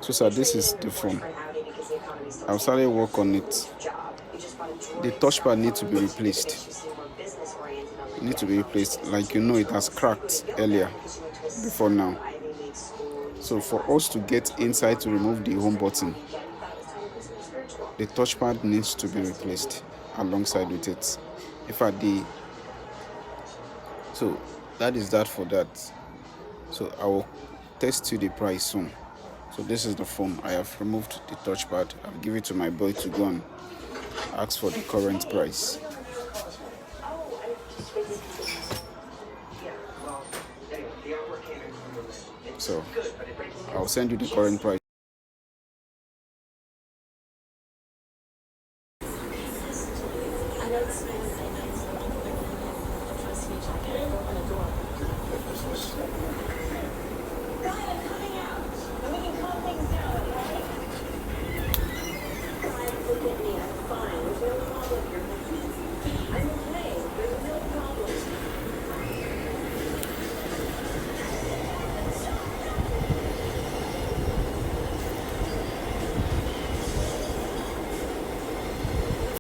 So sir, this is the phone. I've started work on it. The touchpad needs to be replaced. It needs to be replaced. Like you know, it has cracked earlier before now. So for us to get inside to remove the home button, the touchpad needs to be replaced alongside with it. In fact, so that is that for that. So I will test you the price soon. So this is the phone. I have removed the touchpad. I've given it to my boy to go and ask for the current price. So I'll send you the current price